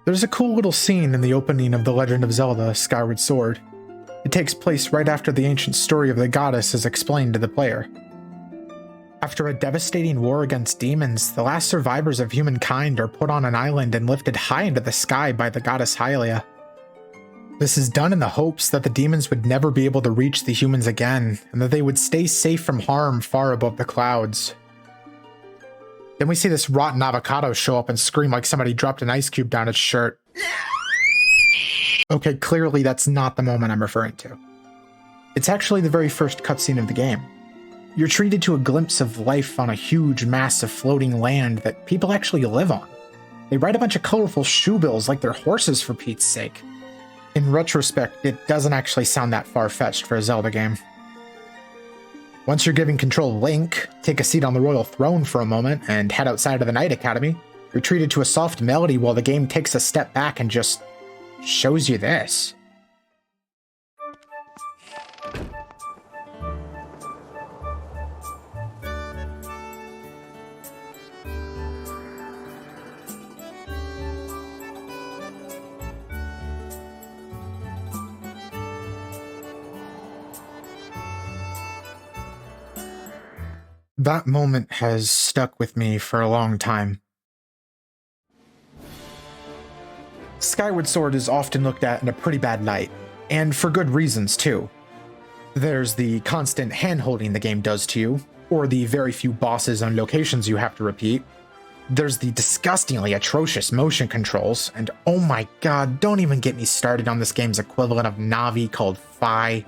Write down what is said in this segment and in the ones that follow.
There's a cool little scene in the opening of The Legend of Zelda: Skyward Sword. It takes place right after the ancient story of the goddess is explained to the player. After a devastating war against demons, the last survivors of humankind are put on an island and lifted high into the sky by the goddess Hylia. This is done in the hopes that the demons would never be able to reach the humans again, and that they would stay safe from harm far above the clouds. Then we see this rotten avocado show up and scream like somebody dropped an ice cube down its shirt. Okay, clearly that's not the moment I'm referring to. It's actually the very first cutscene of the game. You're treated to a glimpse of life on a huge mass of floating land that people actually live on. They ride a bunch of colorful shoebills like they're horses, for Pete's sake. In retrospect, it doesn't actually sound that far-fetched for a Zelda game. Once you're given control of Link, take a seat on the royal throne for a moment, and head outside of the Knight Academy, you're treated to a soft melody while the game takes a step back and just shows you this. That moment has stuck with me for a long time. Skyward Sword is often looked at in a pretty bad light, and for good reasons too. There's the constant hand-holding the game does to you, or the very few bosses and locations you have to repeat. There's the disgustingly atrocious motion controls, and oh my god, don't even get me started on this game's equivalent of Navi called Fi.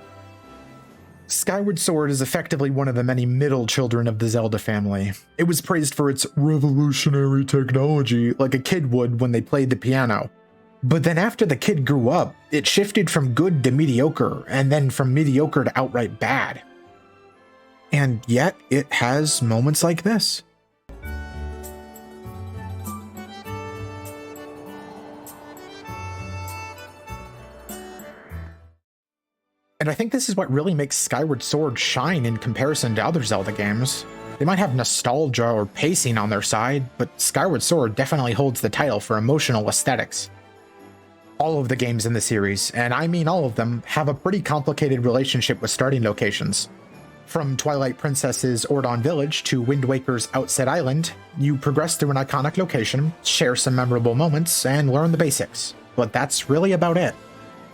Skyward Sword is effectively one of the many middle children of the Zelda family. It was praised for its revolutionary technology, like a kid would when they played the piano. But then after the kid grew up, it shifted from good to mediocre, and then from mediocre to outright bad. And yet, it has moments like this. And I think this is what really makes Skyward Sword shine in comparison to other Zelda games. They might have nostalgia or pacing on their side, but Skyward Sword definitely holds the title for emotional aesthetics. All of the games in the series, and I mean all of them, have a pretty complicated relationship with starting locations. From Twilight Princess's Ordon Village to Wind Waker's Outset Island, you progress through an iconic location, share some memorable moments, and learn the basics. But that's really about it.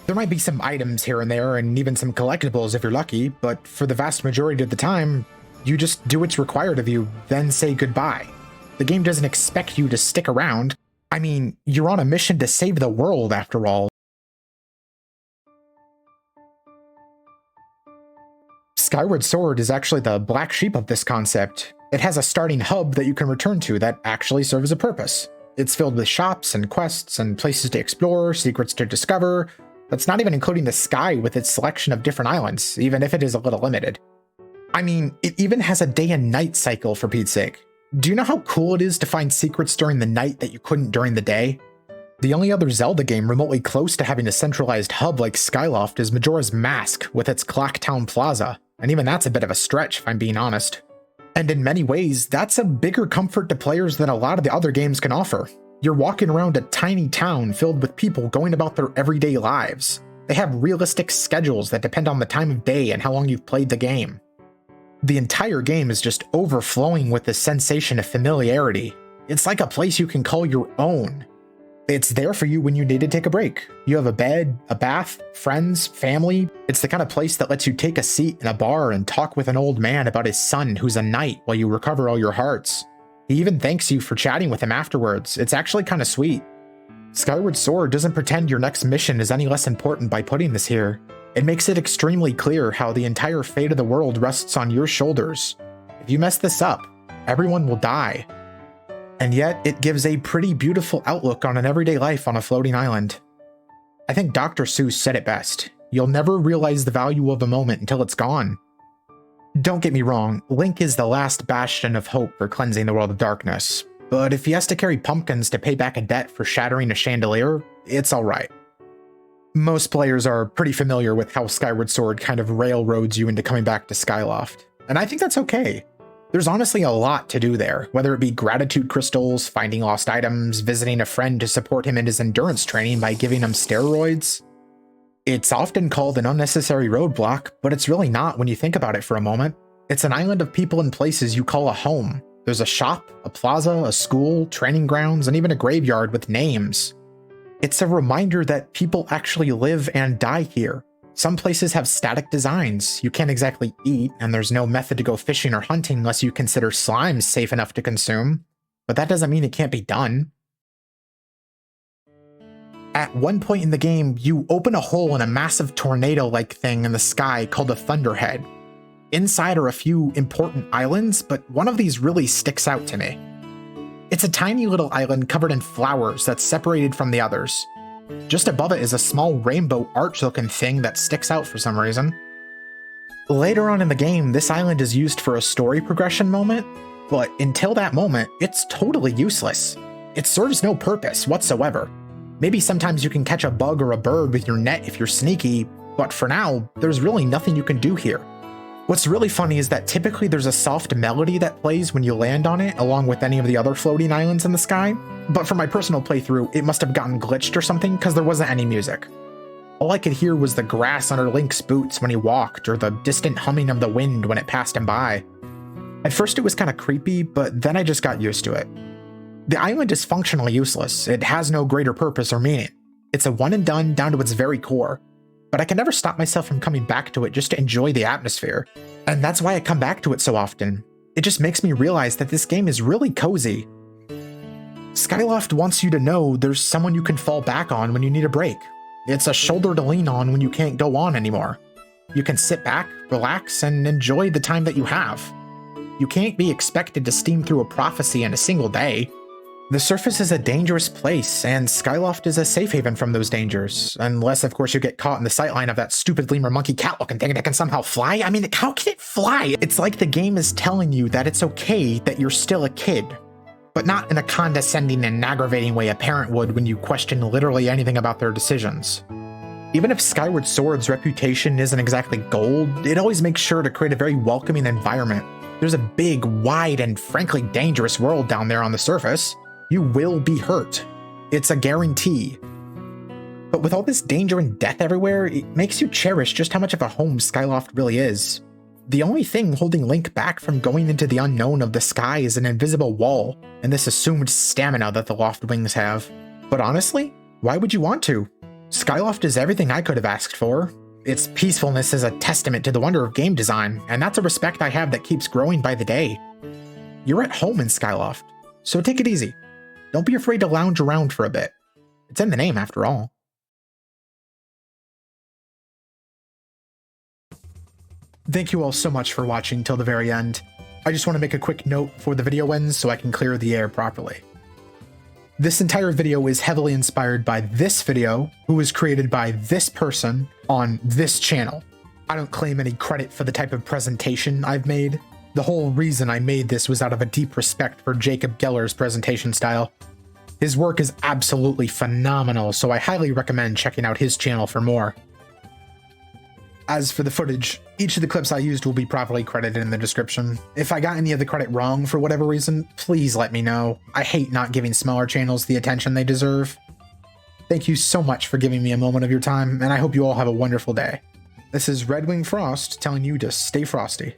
There might be some items here and there, and even some collectibles if you're lucky, but for the vast majority of the time, you just do what's required of you, then say goodbye. The game doesn't expect you to stick around. I mean, you're on a mission to save the world after all. Skyward Sword is actually the black sheep of this concept. It has a starting hub that you can return to that actually serves a purpose. It's filled with shops and quests and places to explore, secrets to discover. That's not even including the sky with its selection of different islands, even if it is a little limited. I mean, it even has a day and night cycle, for Pete's sake. Do you know how cool it is to find secrets during the night that you couldn't during the day? The only other Zelda game remotely close to having a centralized hub like Skyloft is Majora's Mask with its Clock Town Plaza, and even that's a bit of a stretch if I'm being honest. And in many ways, that's a bigger comfort to players than a lot of the other games can offer. You're walking around a tiny town filled with people going about their everyday lives. They have realistic schedules that depend on the time of day and how long you've played the game. The entire game is just overflowing with this sensation of familiarity. It's like a place you can call your own. It's there for you when you need to take a break. You have a bed, a bath, friends, family. It's the kind of place that lets you take a seat in a bar and talk with an old man about his son who's a knight while you recover all your hearts. He even thanks you for chatting with him afterwards. It's actually kind of sweet. Skyward Sword doesn't pretend your next mission is any less important by putting this here. It makes it extremely clear how the entire fate of the world rests on your shoulders. If you mess this up, everyone will die. And yet, it gives a pretty beautiful outlook on an everyday life on a floating island. I think Dr. Seuss said it best. You'll never realize the value of a moment until it's gone. Don't get me wrong, Link is the last bastion of hope for cleansing the world of darkness, but if he has to carry pumpkins to pay back a debt for shattering a chandelier, it's alright. Most players are pretty familiar with how Skyward Sword kind of railroads you into coming back to Skyloft, and I think that's okay. There's honestly a lot to do there, whether it be gratitude crystals, finding lost items, visiting a friend to support him in his endurance training by giving him steroids. It's often called an unnecessary roadblock, but it's really not when you think about it for a moment. It's an island of people and places you call a home. There's a shop, a plaza, a school, training grounds, and even a graveyard with names. It's a reminder that people actually live and die here. Some places have static designs. You can't exactly eat, and there's no method to go fishing or hunting unless you consider slimes safe enough to consume. But that doesn't mean it can't be done. At one point in the game, you open a hole in a massive tornado-like thing in the sky called a thunderhead. Inside are a few important islands, but one of these really sticks out to me. It's a tiny little island covered in flowers that's separated from the others. Just above it is a small rainbow arch-looking thing that sticks out for some reason. Later on in the game, this island is used for a story progression moment, but until that moment, it's totally useless. It serves no purpose whatsoever. Maybe sometimes you can catch a bug or a bird with your net if you're sneaky, but for now, there's really nothing you can do here. What's really funny is that typically there's a soft melody that plays when you land on it, along with any of the other floating islands in the sky, but for my personal playthrough, it must have gotten glitched or something because there wasn't any music. All I could hear was the grass under Link's boots when he walked, or the distant humming of the wind when it passed him by. At first it was kind of creepy, but then I just got used to it. The island is functionally useless. It has no greater purpose or meaning. It's a one and done down to its very core. But I can never stop myself from coming back to it just to enjoy the atmosphere. And that's why I come back to it so often. It just makes me realize that this game is really cozy. Skyloft wants you to know there's someone you can fall back on when you need a break. It's a shoulder to lean on when you can't go on anymore. You can sit back, relax, and enjoy the time that you have. You can't be expected to steam through a prophecy in a single day. The surface is a dangerous place, and Skyloft is a safe haven from those dangers. Unless, of course, you get caught in the sightline of that stupid lemur monkey cat looking thing that can somehow fly. I mean, how can it fly? It's like the game is telling you that it's okay that you're still a kid. But not in a condescending and aggravating way a parent would when you question literally anything about their decisions. Even if Skyward Sword's reputation isn't exactly gold, it always makes sure to create a very welcoming environment. There's a big, wide, and frankly dangerous world down there on the surface. You will be hurt. It's a guarantee. But with all this danger and death everywhere, it makes you cherish just how much of a home Skyloft really is. The only thing holding Link back from going into the unknown of the sky is an invisible wall, and this assumed stamina that the Loft Wings have. But honestly, why would you want to? Skyloft is everything I could have asked for. Its peacefulness is a testament to the wonder of game design, and that's a respect I have that keeps growing by the day. You're at home in Skyloft, so take it easy. Don't be afraid to lounge around for a bit. It's in the name, after all. Thank you all so much for watching till the very end. I just want to make a quick note before the video ends so I can clear the air properly. This entire video is heavily inspired by this video, who was created by this person on this channel. I don't claim any credit for the type of presentation I've made. The whole reason I made this was out of a deep respect for Jacob Geller's presentation style. His work is absolutely phenomenal, so I highly recommend checking out his channel for more. As for the footage, each of the clips I used will be properly credited in the description. If I got any of the credit wrong for whatever reason, please let me know. I hate not giving smaller channels the attention they deserve. Thank you so much for giving me a moment of your time, and I hope you all have a wonderful day. This is Redwing Frost telling you to stay frosty.